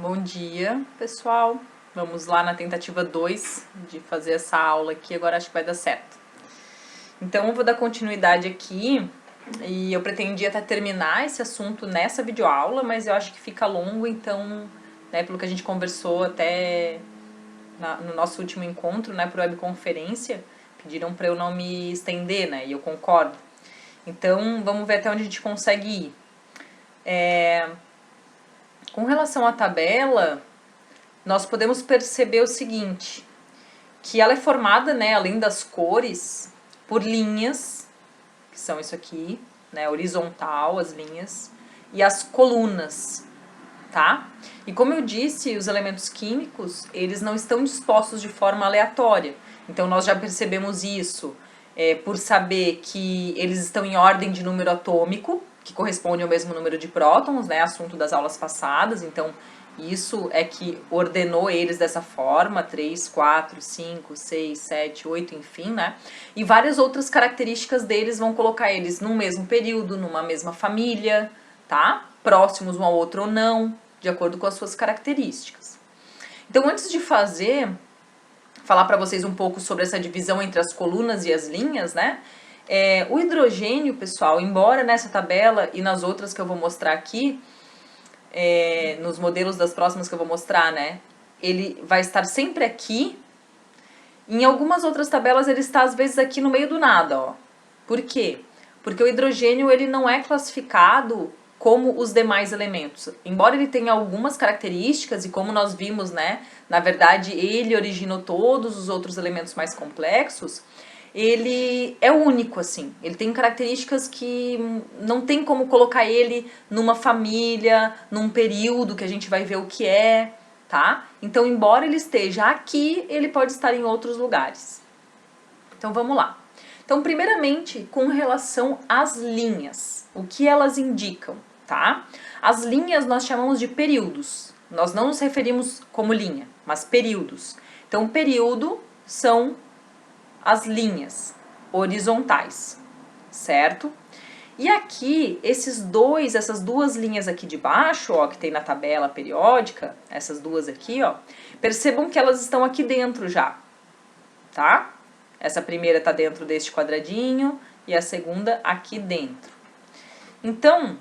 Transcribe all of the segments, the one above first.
Bom dia, pessoal. Vamos lá na tentativa 2 de fazer essa aula aqui, agora acho que vai dar certo. Então, eu vou dar continuidade aqui e eu pretendia até terminar esse assunto nessa videoaula, mas eu acho que fica longo, então, pelo que a gente conversou até no nosso último encontro, por webconferência, pediram para eu não me estender, e eu concordo. Então, vamos ver até onde a gente consegue ir. Com relação à tabela, nós podemos perceber o seguinte, que ela é formada, além das cores, por linhas, que são isso aqui, horizontal, as linhas, e as colunas, tá? E como eu disse, os elementos químicos, eles não estão dispostos de forma aleatória. Então, nós já percebemos isso por saber que eles estão em ordem de número atômico, que corresponde ao mesmo número de prótons, assunto das aulas passadas. Então, isso é que ordenou eles dessa forma, 3, 4, 5, 6, 7, 8, enfim, E várias outras características deles vão colocar eles num mesmo período, numa mesma família, tá? Próximos um ao outro ou não, de acordo com as suas características. Então, antes de falar para vocês um pouco sobre essa divisão entre as colunas e as linhas, o hidrogênio, pessoal, embora nessa tabela e nas outras que eu vou mostrar aqui, nos modelos das próximas que eu vou mostrar, ele vai estar sempre aqui. Em algumas outras tabelas ele está às vezes aqui no meio do nada, ó. Por quê? Porque o hidrogênio ele não é classificado como os demais elementos. Embora ele tenha algumas características, e como nós vimos, na verdade ele originou todos os outros elementos mais complexos, ele é único, assim. Ele tem características que não tem como colocar ele numa família, num período que a gente vai ver o que é, tá? Então, embora ele esteja aqui, ele pode estar em outros lugares. Então, vamos lá. Então, primeiramente, com relação às linhas, o que elas indicam, tá? As linhas nós chamamos de períodos. Nós não nos referimos como linha, mas períodos. Então, período são as linhas horizontais, certo? E aqui, essas duas linhas aqui de baixo, ó, que tem na tabela periódica, essas duas aqui, ó, percebam que elas estão aqui dentro já, tá? Essa primeira está dentro deste quadradinho e a segunda aqui dentro. Então,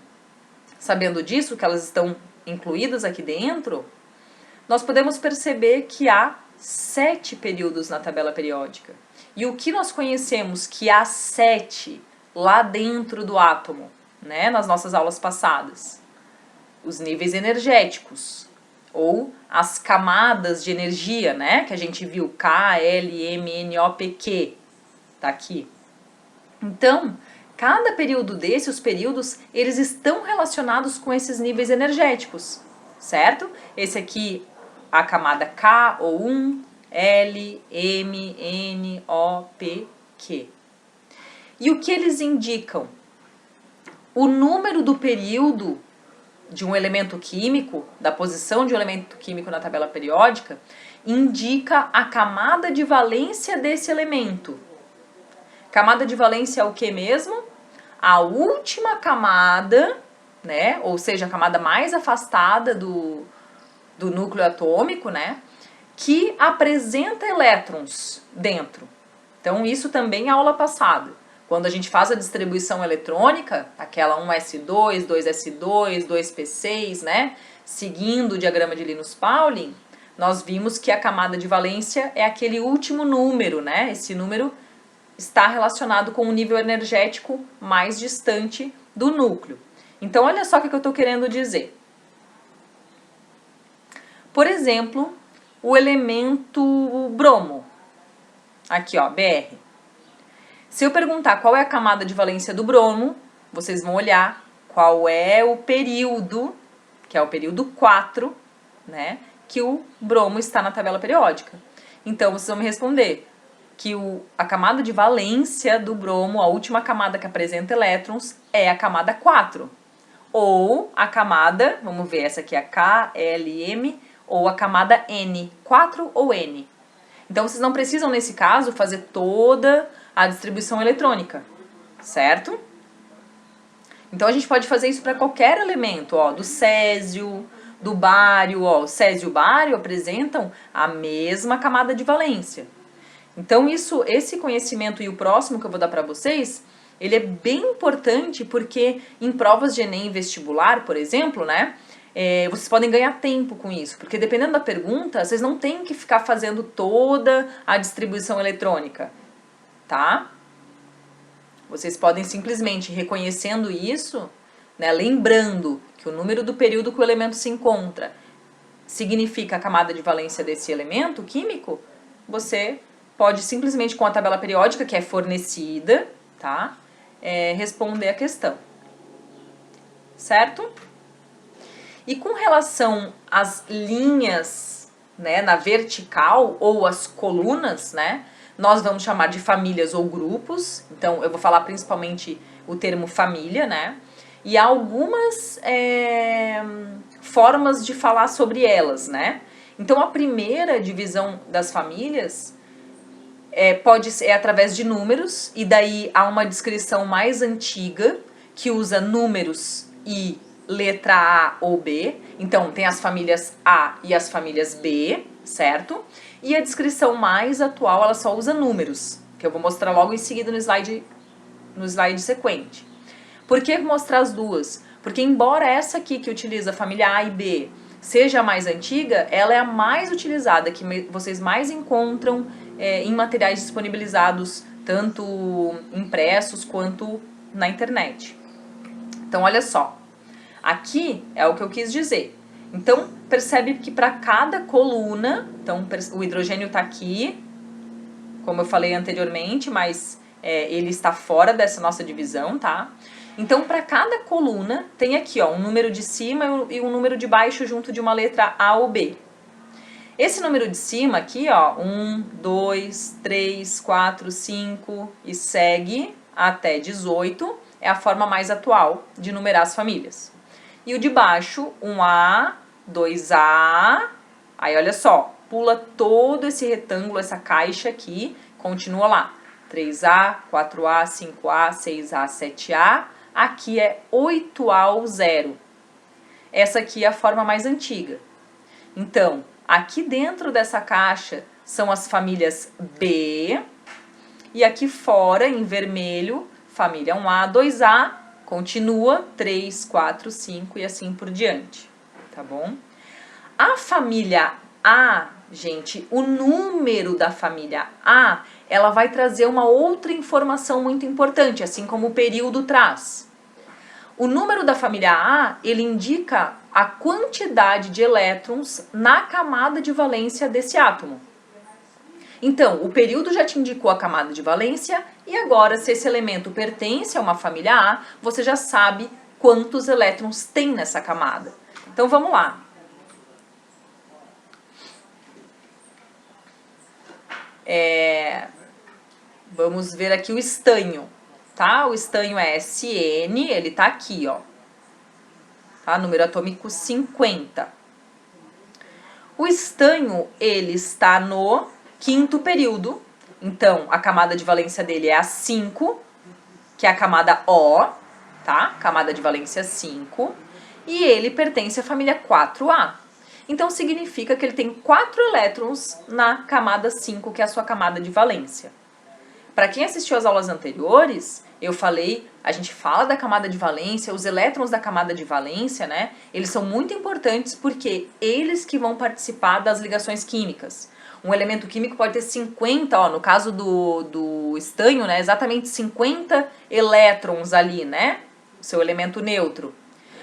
sabendo disso, que elas estão incluídas aqui dentro, nós podemos perceber que há 7 períodos na tabela periódica. E o que nós conhecemos que há 7 lá dentro do átomo, nas nossas aulas passadas? Os níveis energéticos, ou as camadas de energia, que a gente viu, K, L, M, N, O, P, Q, tá aqui. Então, cada período os períodos, eles estão relacionados com esses níveis energéticos, certo? Esse aqui, a camada K ou 1, L, M, N, O, P, Q. E o que eles indicam? O número do período de um elemento químico, da posição de um elemento químico na tabela periódica, indica a camada de valência desse elemento. Camada de valência é o que mesmo? A última camada, ou seja, a camada mais afastada do núcleo atômico, que apresenta elétrons dentro. Então, isso também é aula passada. Quando a gente faz a distribuição eletrônica, aquela 1s2, 2s2, 2p6, seguindo o diagrama de Linus-Pauling, nós vimos que a camada de valência é aquele último número, Esse número está relacionado com o nível energético mais distante do núcleo. Então, olha só o que eu estou querendo dizer. Por exemplo, o elemento bromo, aqui ó, Br. Se eu perguntar qual é a camada de valência do bromo, vocês vão olhar qual é o período, que é o período 4, que o bromo está na tabela periódica. Então, vocês vão me responder que a camada de valência do bromo, a última camada que apresenta elétrons, é a camada 4. Ou a camada, vamos ver, essa aqui é a K, L, M, ou a camada N, 4 ou N. Então, vocês não precisam, nesse caso, fazer toda a distribuição eletrônica, certo? Então, a gente pode fazer isso para qualquer elemento, ó, do césio, do bário, ó, o césio e o bário apresentam a mesma camada de valência. Então esse conhecimento e o próximo que eu vou dar para vocês, ele é bem importante porque em provas de Enem vestibular, por exemplo, né, vocês podem ganhar tempo com isso, porque dependendo da pergunta, vocês não têm que ficar fazendo toda a distribuição eletrônica, tá? Vocês podem simplesmente, reconhecendo isso, né, lembrando que o número do período que o elemento se encontra significa a camada de valência desse elemento químico, você pode simplesmente, com a tabela periódica que é fornecida, tá, responder a questão. Certo? E com relação às linhas, né, na vertical ou as colunas, né, nós vamos chamar de famílias ou grupos. Então, eu vou falar principalmente o termo família, né? E há algumas formas de falar sobre elas, né? Então, a primeira divisão das famílias pode ser através de números, e daí há uma descrição mais antiga que usa números e letra A ou B. Então, tem as famílias A e as famílias B, certo? E a descrição mais atual, ela só usa números, que eu vou mostrar logo em seguida no slide sequente. Por que mostrar as duas? Porque embora essa aqui que utiliza a família A e B seja a mais antiga, ela é a mais utilizada, que vocês mais encontram em materiais disponibilizados, tanto impressos quanto na internet. Então, olha só. Aqui é o que eu quis dizer. Então, percebe que para cada coluna, então o hidrogênio está aqui, como eu falei anteriormente, mas ele está fora dessa nossa divisão, tá? Então, para cada coluna, tem aqui ó, um número de cima e um número de baixo junto de uma letra A ou B. Esse número de cima aqui, ó, 1, 2, 3, 4, 5 e segue até 18, é a forma mais atual de numerar as famílias. E o de baixo, 1A, 2A, aí olha só, pula todo esse retângulo, essa caixa aqui, continua lá. 3A, 4A, 5A, 6A, 7A, aqui é 8A ao 0. Essa aqui é a forma mais antiga. Então, aqui dentro dessa caixa são as famílias B, e aqui fora, em vermelho, família 1A, 2A, continua 3, 4, 5 e assim por diante, tá bom? A família A, gente, o número da família A, ela vai trazer uma outra informação muito importante, assim como o período traz. O número da família A, ele indica a quantidade de elétrons na camada de valência desse átomo. Então, o período já te indicou a camada de valência, e agora, se esse elemento pertence a uma família A, você já sabe quantos elétrons tem nessa camada. Então, vamos lá. Vamos ver aqui o estanho, tá? O estanho é SN, ele tá aqui, ó. Tá? Número atômico 50. O estanho, ele está no quinto período, então a camada de valência dele é a 5, que é a camada O, tá? Camada de valência 5, e ele pertence à família 4A. Então significa que ele tem 4 elétrons na camada 5, que é a sua camada de valência. Para quem assistiu às aulas anteriores, eu falei, a gente fala da camada de valência, os elétrons da camada de valência, né? Eles são muito importantes porque eles que vão participar das ligações químicas. Um elemento químico pode ter 50, ó, no caso do estanho, né? Exatamente 50 elétrons ali, né? O seu elemento neutro.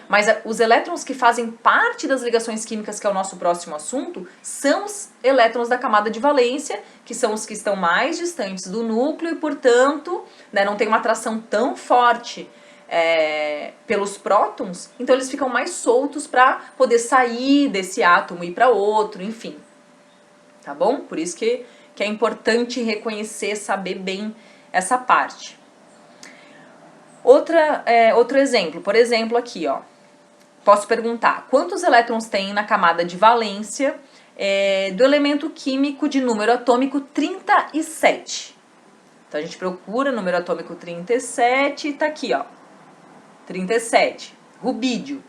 Mas os elétrons que fazem parte das ligações químicas, que é o nosso próximo assunto, são os elétrons da camada de valência, que são os que estão mais distantes do núcleo e, portanto, né, não tem uma atração tão forte pelos prótons, então eles ficam mais soltos para poder sair desse átomo e ir para outro, enfim. Tá bom? Por isso que é importante reconhecer, saber bem essa parte. Outro exemplo, por exemplo, aqui, ó. Posso perguntar, quantos elétrons tem na camada de valência do elemento químico de número atômico 37? Então, a gente procura número atômico 37 e tá aqui, ó. 37, rubídio.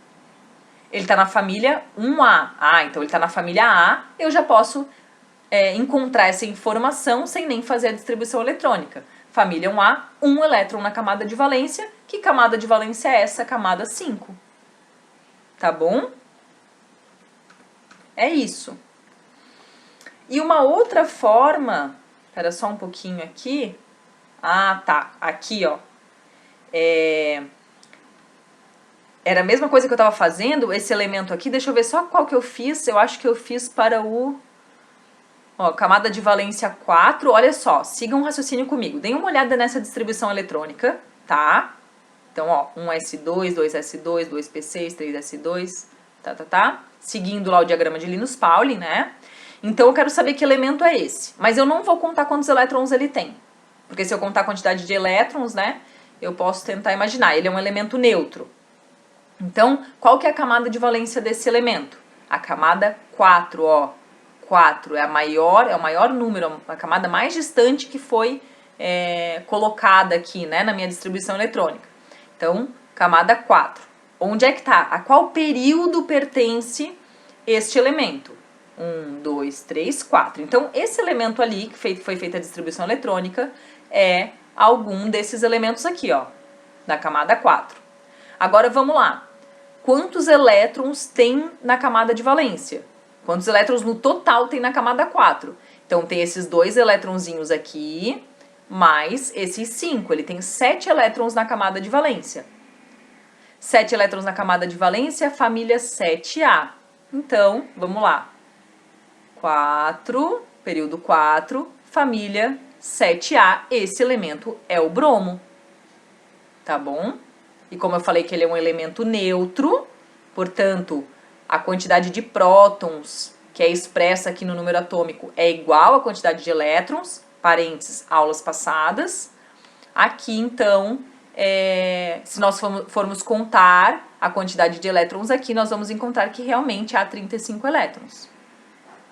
Ele está na família 1A. Ah, então ele está na família A, eu já posso encontrar essa informação sem nem fazer a distribuição eletrônica. Família 1A, 1 elétron na camada de valência. Que camada de valência é essa? Camada 5. Tá bom? É isso. E uma outra forma... Espera só um pouquinho aqui. Ah, tá. Aqui, ó. Era a mesma coisa que eu estava fazendo, esse elemento aqui. Deixa eu ver só qual que eu fiz. Eu acho que eu fiz para o... Ó, camada de valência 4. Olha só, sigam um raciocínio comigo. Deem uma olhada nessa distribuição eletrônica, tá? Então, ó, 1s2, 2s2, 2p6, 3s2, tá. Seguindo lá o diagrama de Linus-Pauling, né? Então, eu quero saber que elemento é esse. Mas eu não vou contar quantos elétrons ele tem. Porque se eu contar a quantidade de elétrons, né, eu posso tentar imaginar. Ele é um elemento neutro. Então, qual que é a camada de valência desse elemento? A camada 4, ó. 4 é o maior número, a camada mais distante que foi colocada aqui, né, na minha distribuição eletrônica. Então, camada 4. Onde é que está? A qual período pertence este elemento? 1, 2, 3, 4. Então, esse elemento ali, que foi feita a distribuição eletrônica, é algum desses elementos aqui, ó, da camada 4. Agora, vamos lá. Quantos elétrons tem na camada de valência? Quantos elétrons no total tem na camada 4? Então, tem esses 2 elétronzinhos aqui, mais esses 5. Ele tem 7 elétrons na camada de valência. 7 elétrons na camada de valência, família 7A. Então, vamos lá. 4, período 4, família 7A. Esse elemento é o bromo. Tá bom? E como eu falei que ele é um elemento neutro, portanto, a quantidade de prótons que é expressa aqui no número atômico é igual à quantidade de elétrons, parênteses, aulas passadas. Aqui, então, se nós formos contar a quantidade de elétrons aqui, nós vamos encontrar que realmente há 35 elétrons.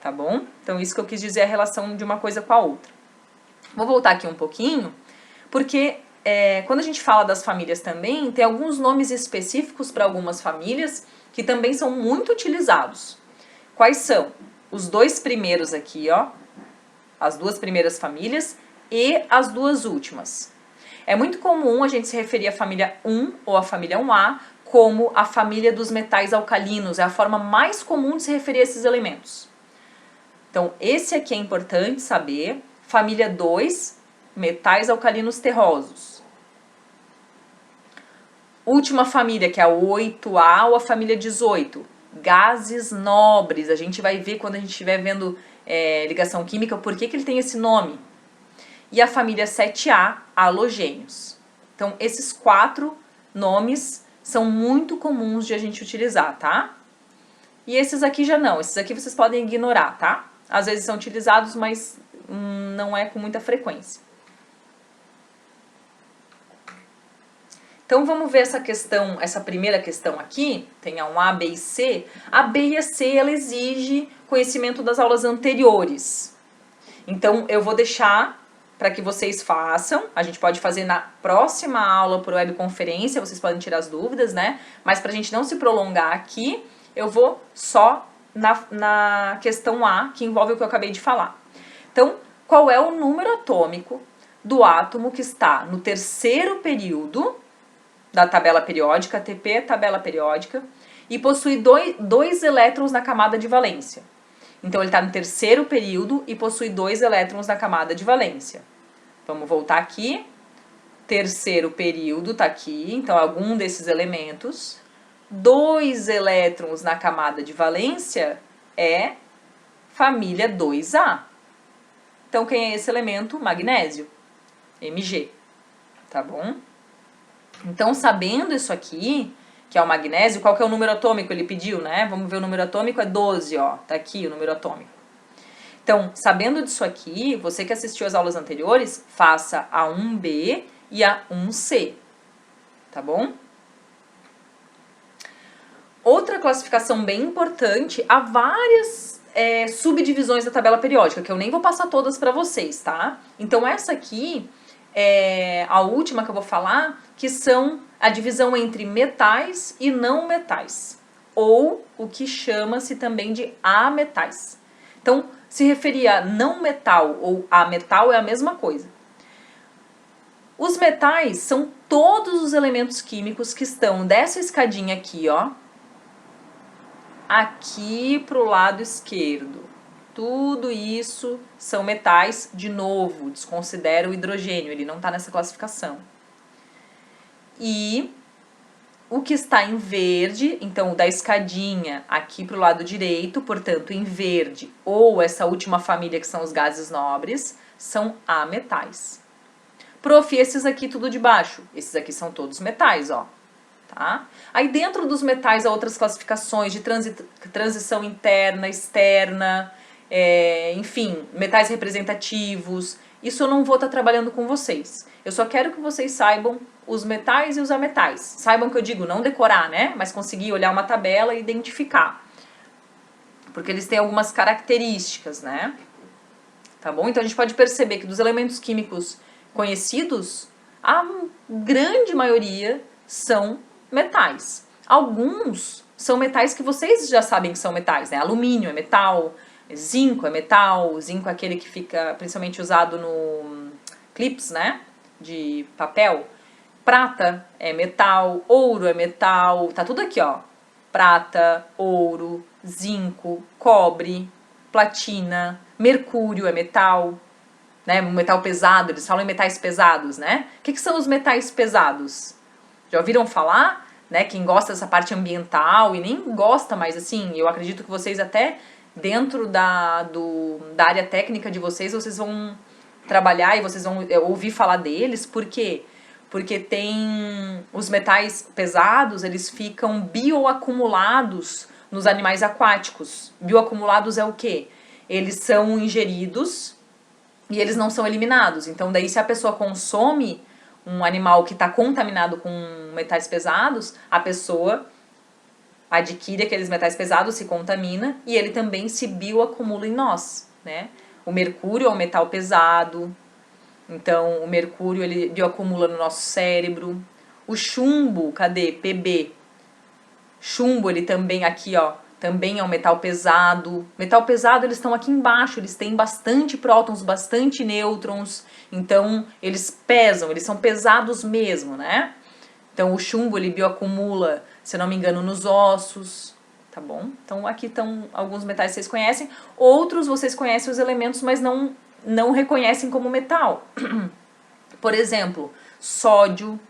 Tá bom? Então, isso que eu quis dizer é a relação de uma coisa com a outra. Vou voltar aqui um pouquinho, porque quando a gente fala das famílias também, tem alguns nomes específicos para algumas famílias que também são muito utilizados. Quais são? Os 2 primeiros aqui, ó, as 2 primeiras famílias e as 2 últimas. É muito comum a gente se referir à família 1 ou à família 1A como a família dos metais alcalinos, é a forma mais comum de se referir a esses elementos. Então, esse aqui é importante saber, família 2, metais alcalinos terrosos. Última família, que é a 8A ou a família 18, gases nobres. A gente vai ver quando a gente estiver vendo ligação química por que ele tem esse nome. E a família 7A, halogênios. Então, esses 4 nomes são muito comuns de a gente utilizar, tá? E esses aqui já não, esses aqui vocês podem ignorar, tá? Às vezes são utilizados, mas não é com muita frequência. Então, vamos ver essa questão, essa primeira questão aqui, tem a 1A, B e C. A B e a C, ela exige conhecimento das aulas anteriores. Então, eu vou deixar para que vocês façam. A gente pode fazer na próxima aula por webconferência, vocês podem tirar as dúvidas, né? Mas para a gente não se prolongar aqui, eu vou só na questão A, que envolve o que eu acabei de falar. Então, qual é o número atômico do átomo que está no terceiro período da tabela periódica, ATP é tabela periódica, e possui 2 elétrons na camada de valência. Então, ele está no terceiro período e possui 2 elétrons na camada de valência. Vamos voltar aqui. Terceiro período está aqui, então, algum desses elementos. 2 elétrons na camada de valência é família 2A. Então, quem é esse elemento? Magnésio, Mg. Tá bom? Então, sabendo isso aqui, que é o magnésio, qual que é o número atômico? Ele pediu, né? Vamos ver o número atômico, é 12, ó. Tá aqui o número atômico. Então, sabendo disso aqui, você que assistiu às aulas anteriores, faça a 1B e a 1C. Tá bom? Outra classificação bem importante, há várias subdivisões da tabela periódica, que eu nem vou passar todas para vocês, tá? Então, essa aqui é a última que eu vou falar, que são a divisão entre metais e não metais. ou o que chama-se também de ametais. Então, se referir a não metal ou ametal é a mesma coisa. Os metais são todos os elementos químicos que estão dessa escadinha aqui, ó, aqui pro lado esquerdo. Tudo isso são metais, de novo, desconsidera o hidrogênio, ele não está nessa classificação. E o que está em verde, então da escadinha aqui para o lado direito, portanto em verde, ou essa última família que são os gases nobres, são ametais. Prof, esses aqui tudo de baixo, esses aqui são todos metais, ó. Tá? Aí dentro dos metais há outras classificações de transição interna, externa, enfim, metais representativos. Isso eu não vou estar trabalhando com vocês. Eu só quero que vocês saibam os metais e os ametais. Saibam que eu digo não decorar, né? Mas conseguir olhar uma tabela e identificar. Porque eles têm algumas características, né? Tá bom? Então a gente pode perceber que dos elementos químicos conhecidos, a grande maioria são metais. Alguns são metais que vocês já sabem que são metais, né? Alumínio é metal, zinco é metal, zinco é aquele que fica principalmente usado no clips, né? De papel. Prata é metal, ouro é metal, tá tudo aqui, ó. Prata, ouro, zinco, cobre, platina, mercúrio é metal, né? Metal pesado, eles falam em metais pesados, né? O que são os metais pesados? Já ouviram falar? Né? Quem gosta dessa parte ambiental e nem gosta mais, assim, eu acredito que vocês até dentro da área técnica de vocês vão trabalhar e vocês vão ouvir falar deles. Por quê? Porque tem os metais pesados, eles ficam bioacumulados nos animais aquáticos. Bioacumulados é o quê? Eles são ingeridos e eles não são eliminados. Então daí se a pessoa consome um animal que está contaminado com metais pesados, a pessoa adquire aqueles metais pesados, se contamina e ele também se bioacumula em nós, né? O mercúrio é um metal pesado, então o mercúrio ele bioacumula no nosso cérebro. O chumbo, cadê? Pb. Chumbo, ele também aqui, ó, também é um metal pesado. Metal pesado, eles estão aqui embaixo, eles têm bastante prótons, bastante nêutrons, então eles pesam, eles são pesados mesmo, né? Então o chumbo, ele bioacumula, se eu não me engano, nos ossos, tá bom? Então aqui estão alguns metais que vocês conhecem, outros vocês conhecem os elementos, mas não reconhecem como metal. Por exemplo, sódio,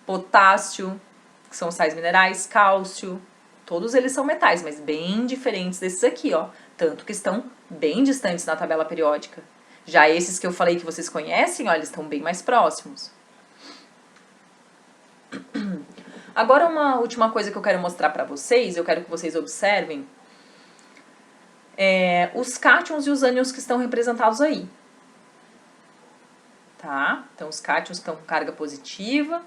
potássio, que são sais minerais, cálcio, todos eles são metais, mas bem diferentes desses aqui, ó. Tanto que estão bem distantes na tabela periódica. Já esses que eu falei que vocês conhecem, ó, eles estão bem mais próximos. Agora uma última coisa que eu quero mostrar para vocês, eu quero que vocês observem, os cátions e os ânions que estão representados aí. Tá? Então os cátions estão com carga positiva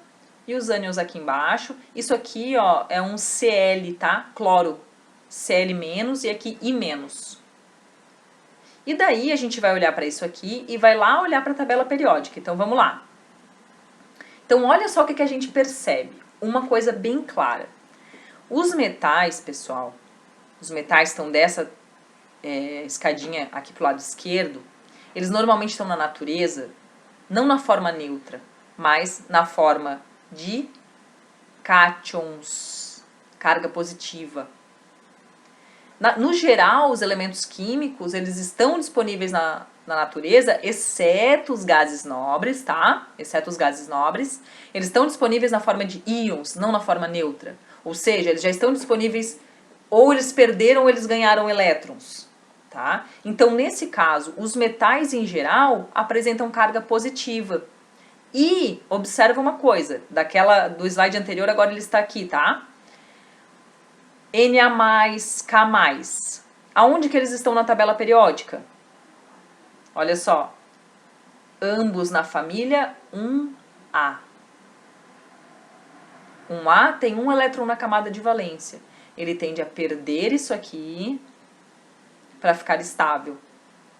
e os ânions aqui embaixo. Isso aqui, ó, é um Cl, tá? Cloro. Cl- e aqui I-. E daí a gente vai olhar para isso aqui e vai lá olhar para a tabela periódica. Então vamos lá. Então olha só o que a gente percebe. Uma coisa bem clara. Os metais, pessoal, os metais estão dessa escadinha aqui pro lado esquerdo, eles normalmente estão na natureza, não na forma neutra, mas na forma de cátions, carga positiva. No geral, os elementos químicos, eles estão disponíveis na natureza, exceto os gases nobres, tá? Exceto os gases nobres. Eles estão disponíveis na forma de íons, não na forma neutra. Ou seja, eles já estão disponíveis, ou eles perderam ou eles ganharam elétrons, tá? Então, nesse caso, os metais em geral apresentam carga positiva. E, observa uma coisa, do slide anterior, agora ele está aqui, tá? Na+, K+. Aonde que eles estão na tabela periódica? Olha só. Ambos na família 1A. 1A tem um elétron na camada de valência. Ele tende a perder isso aqui para ficar estável.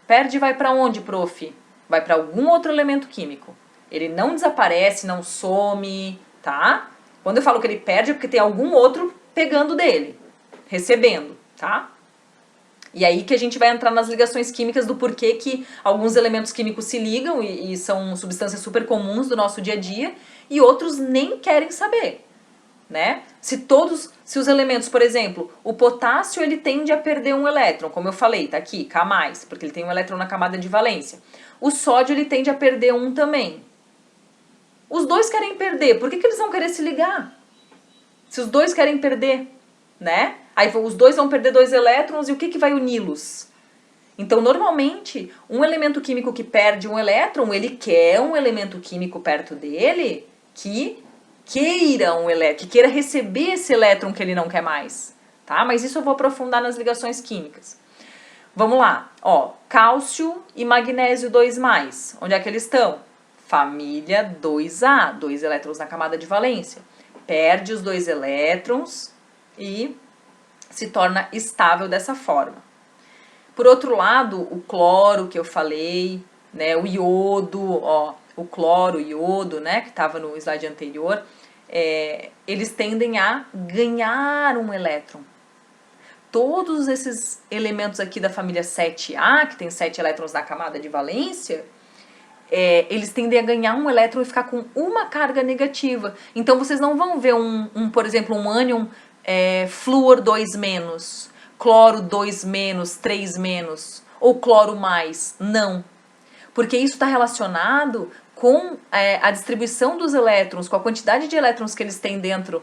Perde e vai para onde, prof? Vai para algum outro elemento químico. Ele não desaparece, não some, tá? Quando eu falo que ele perde é porque tem algum outro pegando dele. recebendo, tá? E aí que a gente vai entrar nas ligações químicas do porquê que alguns elementos químicos se ligam e são substâncias super comuns do nosso dia a dia e outros nem querem saber, né? Se os elementos, por exemplo, o potássio ele tende a perder um elétron, como eu falei, tá aqui, K+, porque ele tem um elétron na camada de valência. O sódio ele tende a perder um também. Os dois querem perder, por que eles vão querer se ligar? Se os dois querem perder, né? Aí os dois vão perder 2 elétrons e o que vai uni-los? Então, normalmente, um elemento químico que perde um elétron, ele quer um elemento químico perto dele que queira que queira receber esse elétron que ele não quer mais, tá? Mas isso eu vou aprofundar nas ligações químicas. Vamos lá, ó, cálcio e magnésio 2+, onde é que eles estão? Família 2A, 2 elétrons na camada de valência. Perde os 2 elétrons e se torna estável dessa forma. Por outro lado, o cloro que eu falei, né, o iodo, ó, o cloro, o iodo, né, que estava no slide anterior, eles tendem a ganhar um elétron. Todos esses elementos aqui da família 7A, que tem 7 elétrons na camada de valência, eles tendem a ganhar um elétron e ficar com uma carga negativa. Então vocês não vão ver por exemplo, um ânion flúor 2-, cloro 2-, 3-, ou cloro mais. Não. Porque isso está relacionado com a distribuição dos elétrons, com a quantidade de elétrons que eles têm dentro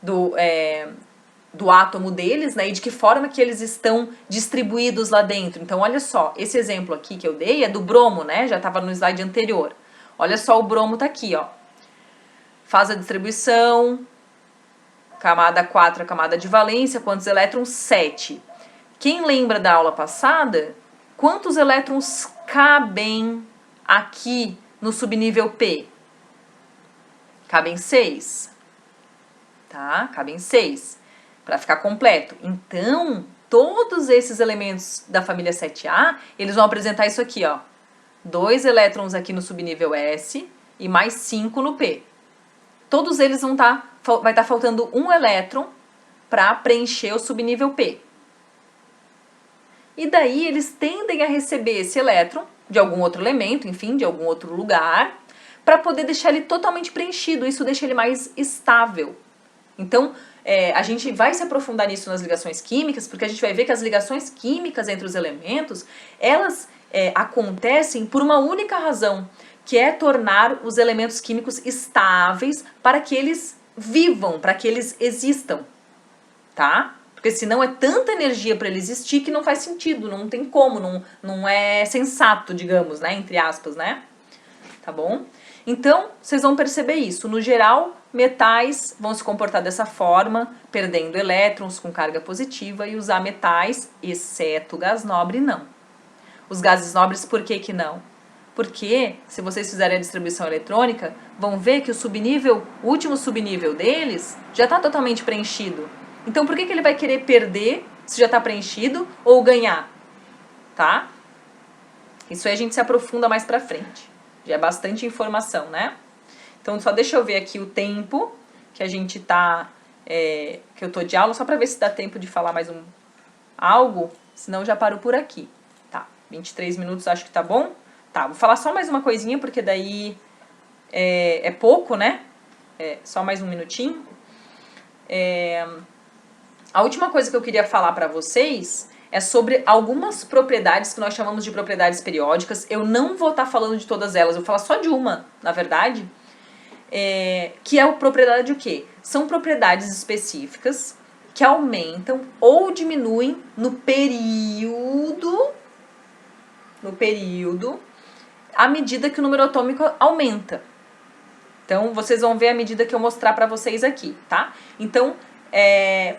do átomo deles, né, e de que forma que eles estão distribuídos lá dentro. Então, olha só, esse exemplo aqui que eu dei é do bromo, né, já estava no slide anterior. Olha só, o bromo tá aqui, ó. Faz a distribuição, camada 4, a camada de valência, quantos elétrons? 7. Quem lembra da aula passada, quantos elétrons cabem aqui no subnível P? Cabem 6, tá? Cabem 6. Para ficar completo. Então, todos esses elementos da família 7A, eles vão apresentar isso aqui, ó. 2 elétrons aqui no subnível S e mais 5 no P. Todos eles vai estar faltando um elétron para preencher o subnível P. E daí eles tendem a receber esse elétron de algum outro elemento, enfim, de algum outro lugar, para poder deixar ele totalmente preenchido. Isso deixa ele mais estável. Então, a gente vai se aprofundar nisso nas ligações químicas, porque a gente vai ver que as ligações químicas entre os elementos, elas acontecem por uma única razão, que é tornar os elementos químicos estáveis para que eles vivam, para que eles existam, tá? Porque senão é tanta energia para ele existir que não faz sentido, não tem como, não é sensato, digamos, né, entre aspas, né? Tá bom? Então, vocês vão perceber isso. No geral, metais vão se comportar dessa forma, perdendo elétrons com carga positiva, e usar metais, exceto gás nobre, não. Os gases nobres, por que não? Porque, se vocês fizerem a distribuição eletrônica, vão ver que o último subnível deles já está totalmente preenchido. Então, por que ele vai querer perder se já está preenchido ou ganhar? Tá? Isso aí a gente se aprofunda mais pra frente. Já é bastante informação, né? Então, só deixa eu ver aqui o tempo que a gente tá... que eu tô de aula, só pra ver se dá tempo de falar mais algo, senão eu já paro por aqui. Tá, 23 minutos acho que tá bom. Tá, vou falar só mais uma coisinha, porque daí é pouco, né? Só mais um minutinho. A última coisa que eu queria falar pra vocês é sobre algumas propriedades que nós chamamos de propriedades periódicas. Eu não vou estar falando de todas elas, eu vou falar só de uma, na verdade. Que é a propriedade o quê? São propriedades específicas que aumentam ou diminuem no período à medida que o número atômico aumenta. Então, vocês vão ver à medida que eu mostrar para vocês aqui, tá? Então,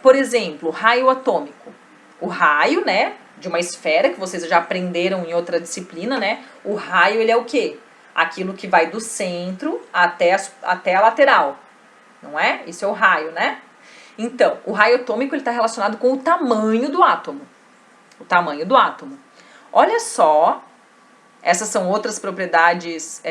por exemplo, raio atômico. O raio, né, de uma esfera, que vocês já aprenderam em outra disciplina, né? O raio, ele é o quê? Aquilo que vai do centro até a lateral, não é? Isso é o raio, né? Então, o raio atômico, ele está relacionado com o tamanho do átomo. O tamanho do átomo. Olha só, essas são outras propriedades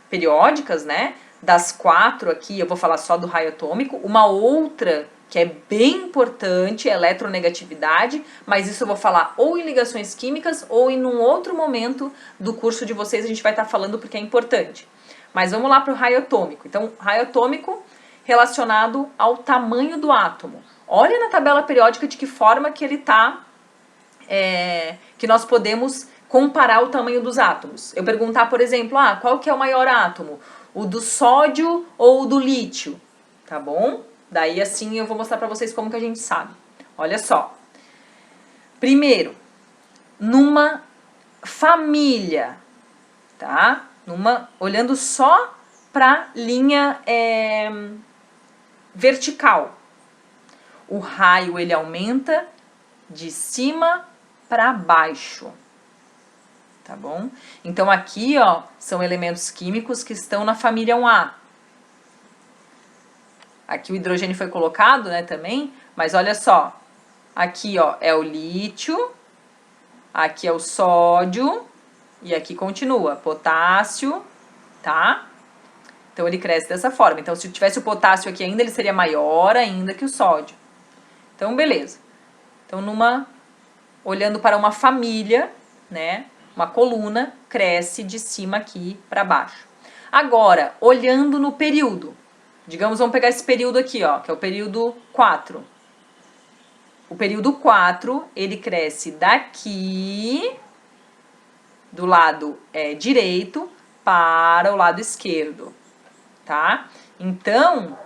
periódicas, né? Das 4 aqui, eu vou falar só do raio atômico. Uma outra que é bem importante, eletronegatividade, mas isso eu vou falar ou em ligações químicas ou em um outro momento do curso de vocês a gente vai estar falando porque é importante. Mas vamos lá para o raio atômico. Então, raio atômico relacionado ao tamanho do átomo. Olha na tabela periódica de que forma que ele está, que nós podemos comparar o tamanho dos átomos. Eu perguntar, por exemplo, qual que é o maior átomo? O do sódio ou o do lítio? Tá bom? Daí assim eu vou mostrar para vocês como que a gente sabe. Olha só. Primeiro, numa família, tá? Olhando só para linha vertical. O raio ele aumenta de cima para baixo. Tá bom? Então aqui, ó, são elementos químicos que estão na família 1A. Aqui o hidrogênio foi colocado, né, também, mas olha só. Aqui, ó, é o lítio, aqui é o sódio e aqui continua, potássio, tá? Então ele cresce dessa forma. Então se tivesse o potássio aqui ainda, ele seria maior ainda que o sódio. Então, beleza. Então, olhando para uma família, né, uma coluna, cresce de cima aqui para baixo. Agora, olhando no período. Digamos, vamos pegar esse período aqui, ó, que é o período 4. O período 4, ele cresce daqui, do lado direito, para o lado esquerdo, tá? Então,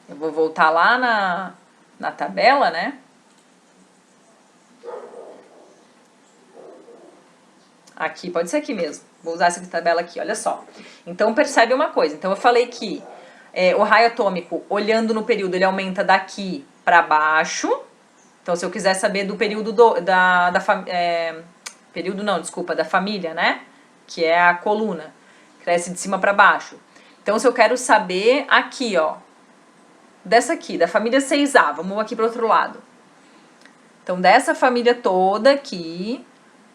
eu vou voltar lá na tabela, né? Aqui, pode ser aqui mesmo. Vou usar essa tabela aqui, olha só. Então, percebe uma coisa. Então, eu falei que o raio atômico, olhando no período, ele aumenta daqui para baixo. Então, se eu quiser saber do período da família, né? Que é a coluna. Cresce de cima para baixo. Então, se eu quero saber aqui, ó, dessa aqui, da família 6A, vamos aqui para o outro lado. Então, dessa família toda aqui,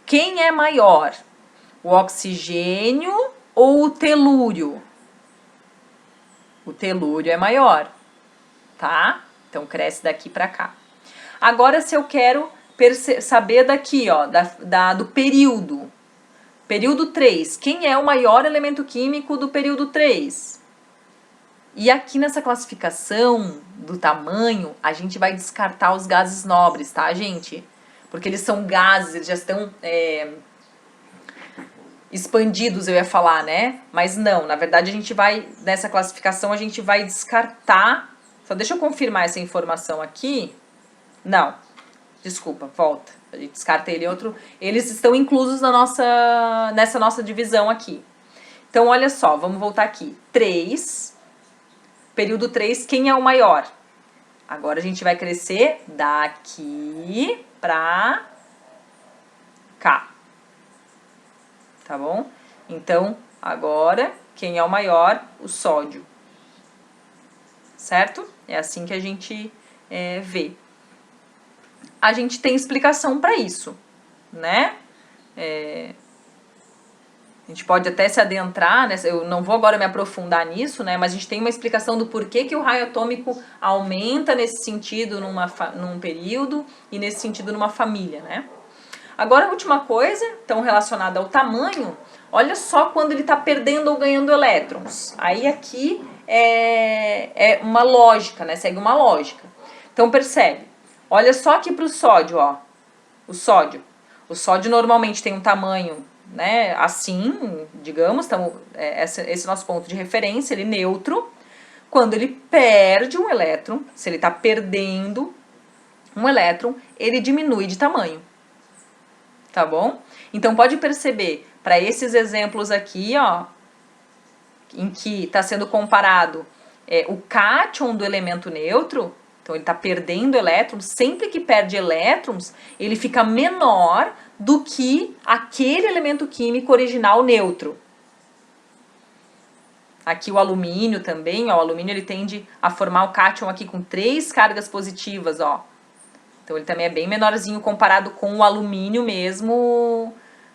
quem é maior? O oxigênio ou o telúrio? O telúrio é maior, tá? Então, cresce daqui para cá. Agora, se eu quero saber daqui, ó, do período. Período 3. Quem é o maior elemento químico do período 3? E aqui nessa classificação do tamanho, a gente vai descartar os gases nobres, tá, gente? Porque eles são gases, eles já estão expandidos, eu ia falar, né? Mas não, na verdade a gente vai, nessa classificação, a gente vai descartar. Só deixa eu confirmar essa informação aqui. Não, desculpa, volta. A gente descarta ele outro. Eles estão inclusos nessa nossa divisão aqui. Então, olha só, vamos voltar aqui. 3, período 3, quem é o maior? Agora a gente vai crescer daqui pra cá. Tá bom? Então, agora, quem é o maior? O sódio. Certo? É assim que a gente vê. A gente tem explicação para isso, né? A gente pode até se adentrar, né? Eu não vou agora me aprofundar nisso, né? Mas a gente tem uma explicação do porquê que o raio atômico aumenta nesse sentido num período e nesse sentido numa família, né? Agora, a última coisa, então relacionada ao tamanho, olha só quando ele está perdendo ou ganhando elétrons. Aí aqui é uma lógica, né? Segue uma lógica. Então, percebe. Olha só aqui para o sódio, ó. O sódio. O sódio normalmente tem um tamanho, né, assim, digamos, então, esse nosso ponto de referência, ele neutro. Quando ele perde um elétron, se ele está perdendo um elétron, ele diminui de tamanho. Tá bom? Então, pode perceber, para esses exemplos aqui, ó, em que está sendo comparado o cátion do elemento neutro, então ele está perdendo elétrons, sempre que perde elétrons, ele fica menor do que aquele elemento químico original neutro. Aqui o alumínio também, ó, o alumínio ele tende a formar o cátion aqui com 3 cargas positivas, ó. Então ele também é bem menorzinho comparado com o alumínio mesmo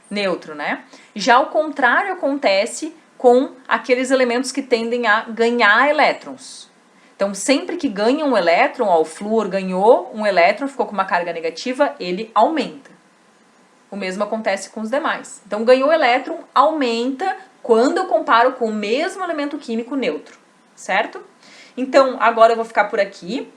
neutro, né? Já o contrário acontece com aqueles elementos que tendem a ganhar elétrons. Então, sempre que ganha um elétron, ó, o flúor ganhou um elétron, ficou com uma carga negativa, ele aumenta. O mesmo acontece com os demais. Então, ganhou elétron, aumenta quando eu comparo com o mesmo elemento químico neutro, certo? Então, agora eu vou ficar por aqui.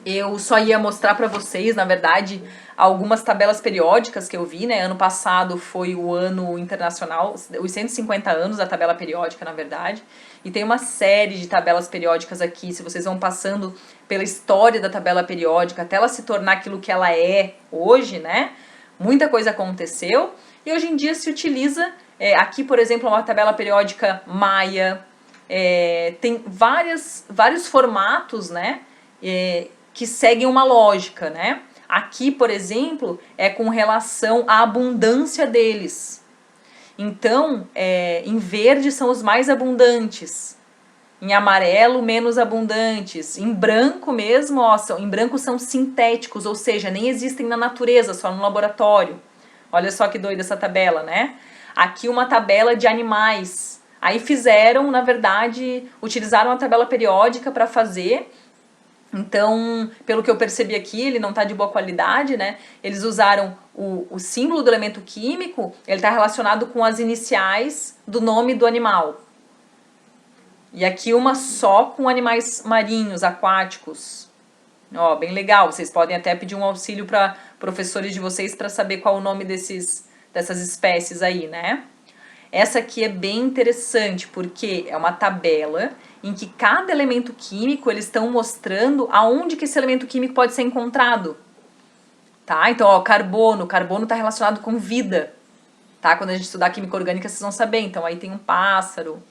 Eu só ia mostrar para vocês, na verdade, algumas tabelas periódicas que eu vi, né? Ano passado foi o ano internacional, os 150 anos da tabela periódica, na verdade. E tem uma série de tabelas periódicas aqui, se vocês vão passando pela história da tabela periódica até ela se tornar aquilo que ela é hoje, né? Muita coisa aconteceu e hoje em dia se utiliza, aqui, por exemplo, uma tabela periódica Maia, tem vários formatos, né? Que seguem uma lógica, né? Aqui, por exemplo, é com relação à abundância deles. Então, em verde são os mais abundantes, em amarelo menos abundantes, em branco mesmo, ó, em branco são sintéticos, ou seja, nem existem na natureza, só no laboratório. Olha só que doida essa tabela, né? Aqui uma tabela de animais. Aí fizeram, na verdade, utilizaram a tabela periódica para fazer. Então, pelo que eu percebi aqui, ele não está de boa qualidade, né? Eles usaram o símbolo do elemento químico, ele está relacionado com as iniciais do nome do animal. E aqui uma só com animais marinhos, aquáticos. Ó, bem legal, vocês podem até pedir um auxílio para professores de vocês para saber qual o nome dessas espécies aí, né? Essa aqui é bem interessante porque é uma tabela em que cada elemento químico eles estão mostrando aonde que esse elemento químico pode ser encontrado. Tá? Então, ó, carbono está relacionado com vida. Tá? Quando a gente estudar química orgânica, vocês vão saber. Então, aí tem um pássaro,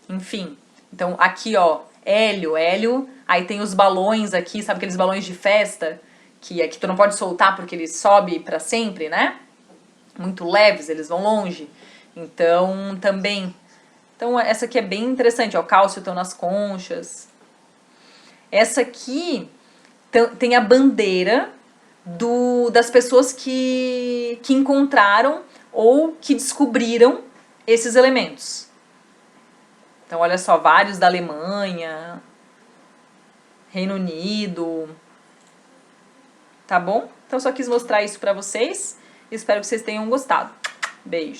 enfim. Então, aqui, ó, hélio, aí tem os balões aqui, sabe aqueles balões de festa? Que tu não pode soltar porque ele sobe para sempre, né? Muito leves, eles vão longe. Então, também... Então, essa aqui é bem interessante, ó, cálcio estão nas conchas. Essa aqui tem a bandeira das pessoas que encontraram ou que descobriram esses elementos. Então, olha só, vários da Alemanha, Reino Unido, tá bom? Então, só quis mostrar isso pra vocês. Espero que vocês tenham gostado. Beijo.